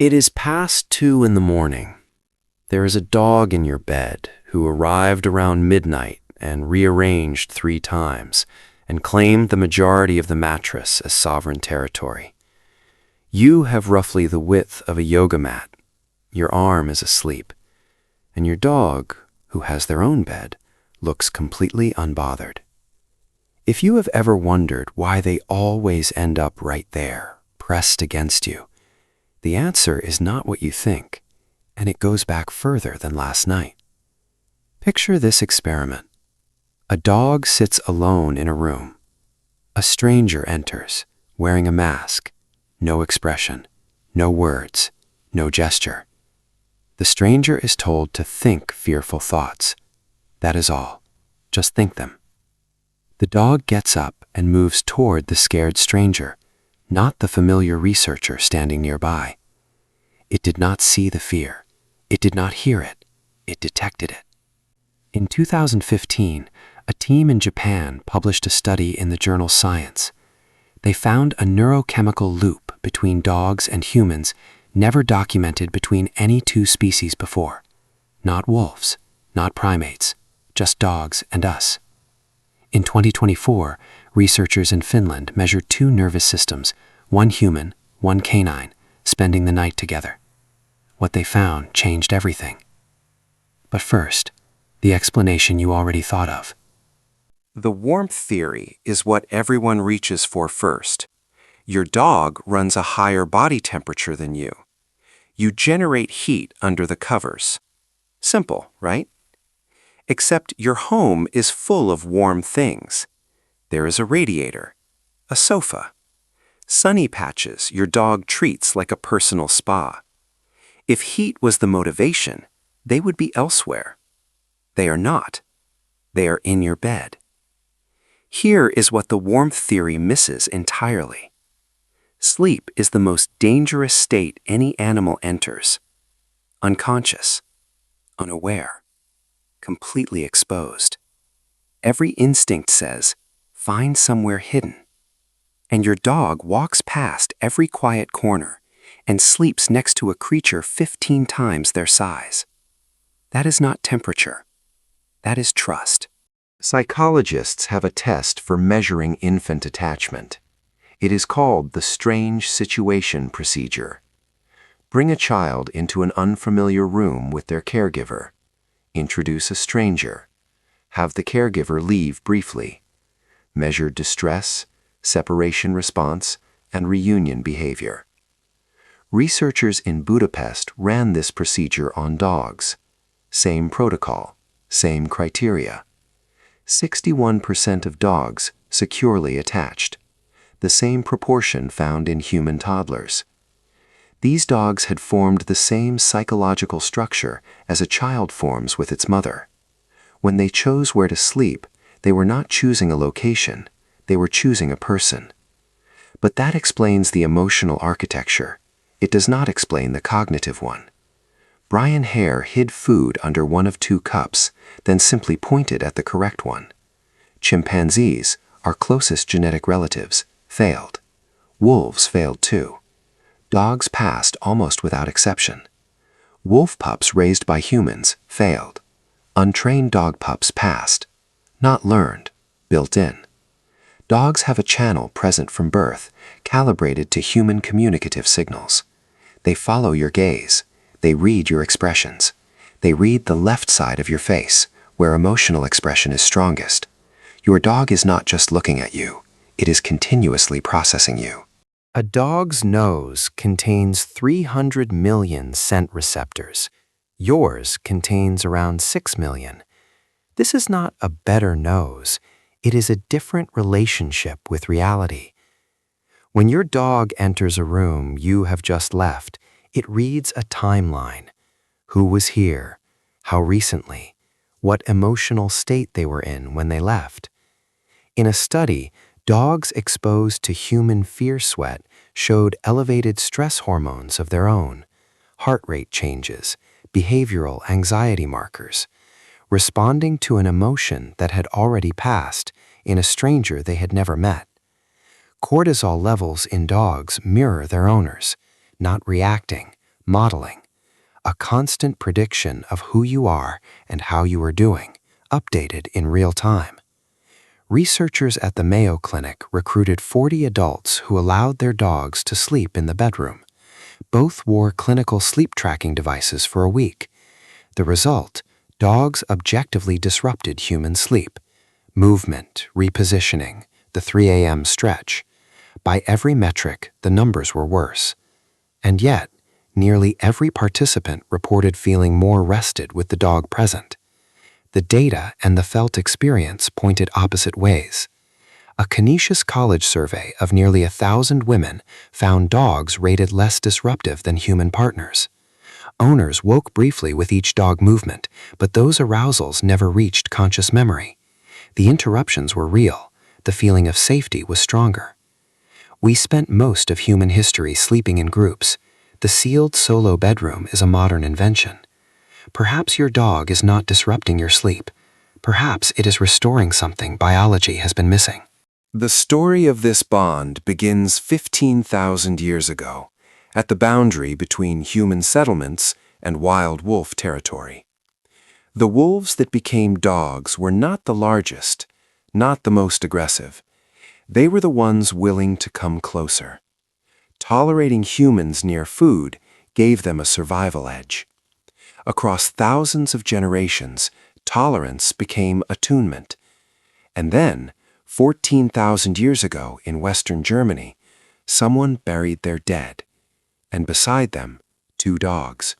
It is past 2 in the morning. There is a dog in your bed who arrived around midnight and rearranged 3 times and claimed the majority of the mattress as sovereign territory. You have roughly the width of a yoga mat. Your arm is asleep, and your dog, who has their own bed, looks completely unbothered. If you have ever wondered why they always end up right there, pressed against you, the answer is not what you think, and it goes back further than last night. Picture this experiment. A dog sits alone in a room. A stranger enters, wearing a mask, no expression, no words, no gesture. The stranger is told to think fearful thoughts. That is all. Just think them. The dog gets up and moves toward the scared stranger, not the familiar researcher standing nearby. It did not see the fear. It did not hear it. It detected it. In 2015, a team in Japan published a study in the journal Science. They found a neurochemical loop between dogs and humans never documented between any 2 species before. Not wolves, not primates, just dogs and us. In 2024, researchers in Finland measured 2 nervous systems, one human, one canine, spending the night together. What they found changed everything. But first, the explanation you already thought of. The warmth theory is what everyone reaches for first. Your dog runs a higher body temperature than you. You generate heat under the covers. Simple, right? Except your home is full of warm things. There is a radiator, a sofa, sunny patches your dog treats like a personal spa. If heat was the motivation, they would be elsewhere. They are not. They are in your bed. Here is what the warmth theory misses entirely. Sleep is the most dangerous state any animal enters. Unconscious, unaware, completely exposed. Every instinct says, find somewhere hidden. And your dog walks past every quiet corner and sleeps next to a creature 15 times their size. That is not temperature. That is trust. Psychologists have a test for measuring infant attachment. It is called the strange situation procedure. Bring a child into an unfamiliar room with their caregiver. Introduce a stranger. Have the caregiver leave briefly. Measure distress, separation response, and reunion behavior. Researchers in Budapest ran this procedure on dogs. Same protocol, same criteria. 61% of dogs securely attached, the same proportion found in human toddlers. These dogs had formed the same psychological structure as a child forms with its mother. When they chose where to sleep, they were not choosing a location, they were choosing a person. But that explains the emotional architecture. It does not explain the cognitive one. Brian Hare hid food under one of 2 cups, then simply pointed at the correct one. Chimpanzees, our closest genetic relatives, failed. Wolves failed too. Dogs passed almost without exception. Wolf pups raised by humans failed. Untrained dog pups passed. Not learned, built in. Dogs have a channel present from birth, calibrated to human communicative signals. They follow your gaze. They read your expressions. They read the left side of your face, where emotional expression is strongest. Your dog is not just looking at you. It is continuously processing you. A dog's nose contains 300 million scent receptors. Yours contains around 6 million. This is not a better nose. It is a different relationship with reality. When your dog enters a room you have just left, it reads a timeline. Who was here? How recently? What emotional state they were in when they left? In a study, dogs exposed to human fear sweat showed elevated stress hormones of their own, heart rate changes, behavioral anxiety markers, responding to an emotion that had already passed in a stranger they had never met. Cortisol levels in dogs mirror their owners, not reacting, modeling, a constant prediction of who you are and how you are doing, updated in real time. Researchers at the Mayo Clinic recruited 40 adults who allowed their dogs to sleep in the bedroom. Both wore clinical sleep tracking devices for a week. The result: dogs objectively disrupted human sleep. Movement, repositioning, the 3 a.m. stretch. By every metric, the numbers were worse. And yet, nearly every participant reported feeling more rested with the dog present. The data and the felt experience pointed opposite ways. A Canisius College survey of nearly 1,000 women found dogs rated less disruptive than human partners. Owners woke briefly with each dog movement, but those arousals never reached conscious memory. The interruptions were real. The feeling of safety was stronger. We spent most of human history sleeping in groups. The sealed solo bedroom is a modern invention. Perhaps your dog is not disrupting your sleep. Perhaps it is restoring something biology has been missing. The story of this bond begins 15,000 years ago, at the boundary between human settlements and wild wolf territory. The wolves that became dogs were not the largest, not the most aggressive. They were the ones willing to come closer. Tolerating humans near food gave them a survival edge. Across thousands of generations, tolerance became attunement. And then, 14,000 years ago in Western Germany, someone buried their dead, and beside them, 2 dogs.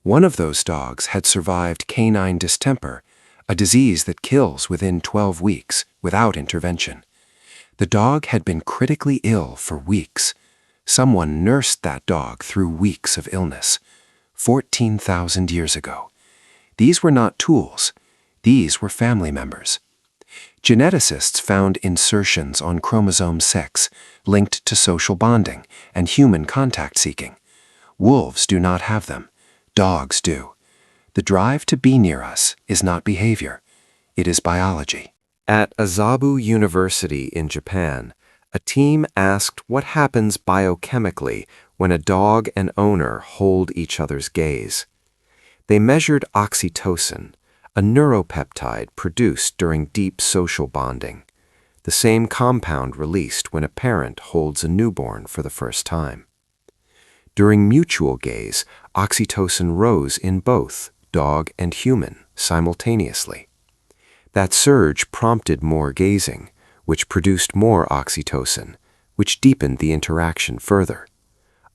One of those dogs had survived canine distemper, a disease that kills within 12 weeks without intervention. The dog had been critically ill for weeks. Someone nursed that dog through weeks of illness. 14,000 years ago. These were not tools. These were family members. Geneticists found insertions on chromosome 6 linked to social bonding and human contact seeking. Wolves do not have them. Dogs do. The drive to be near us is not behavior. It is biology. At Azabu University in Japan, a team asked what happens biochemically when a dog and owner hold each other's gaze. They measured oxytocin, a neuropeptide produced during deep social bonding, the same compound released when a parent holds a newborn for the first time. During mutual gaze, oxytocin rose in both dog and human simultaneously. That surge prompted more gazing, which produced more oxytocin, which deepened the interaction further.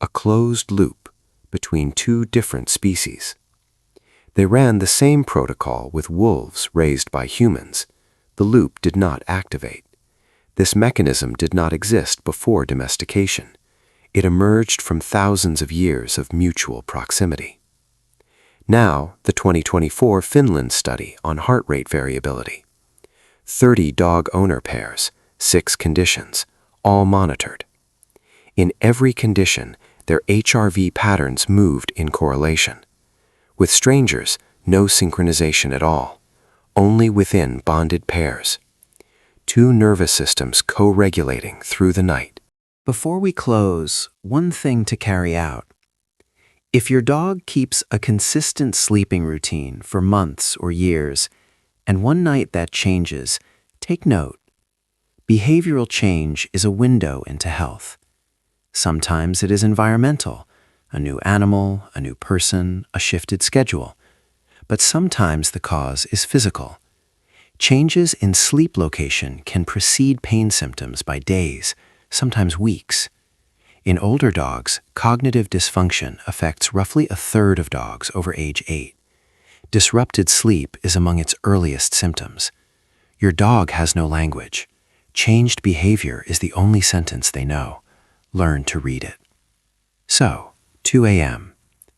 A closed loop between 2 different species. They ran the same protocol with wolves raised by humans. The loop did not activate. This mechanism did not exist before domestication. It emerged from thousands of years of mutual proximity. Now, the 2024 Finland study on heart rate variability. 30 dog-owner pairs, 6 conditions, all monitored. In every condition, their HRV patterns moved in correlation. With strangers, no synchronization at all, only within bonded pairs. 2 nervous systems co-regulating through the night. Before we close, one thing to carry out. If your dog keeps a consistent sleeping routine for months or years, and one night that changes, take note. Behavioral change is a window into health. Sometimes it is environmental, a new animal, a new person, a shifted schedule. But sometimes the cause is physical. Changes in sleep location can precede pain symptoms by days, sometimes weeks. In older dogs, cognitive dysfunction affects roughly 1/3 of dogs over age 8. Disrupted sleep is among its earliest symptoms. Your dog has no language. Changed behavior is the only sentence they know. Learn to read it. So, 2 a.m.,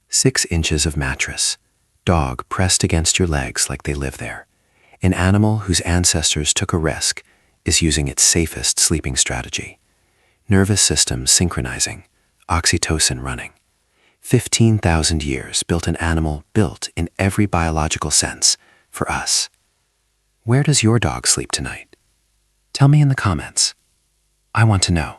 6 inches of mattress, dog pressed against your legs like they live there. An animal whose ancestors took a risk is using its safest sleeping strategy. Nervous system synchronizing, oxytocin running. 15,000 years built an animal built in every biological sense for us. Where does your dog sleep tonight? Tell me in the comments. I want to know.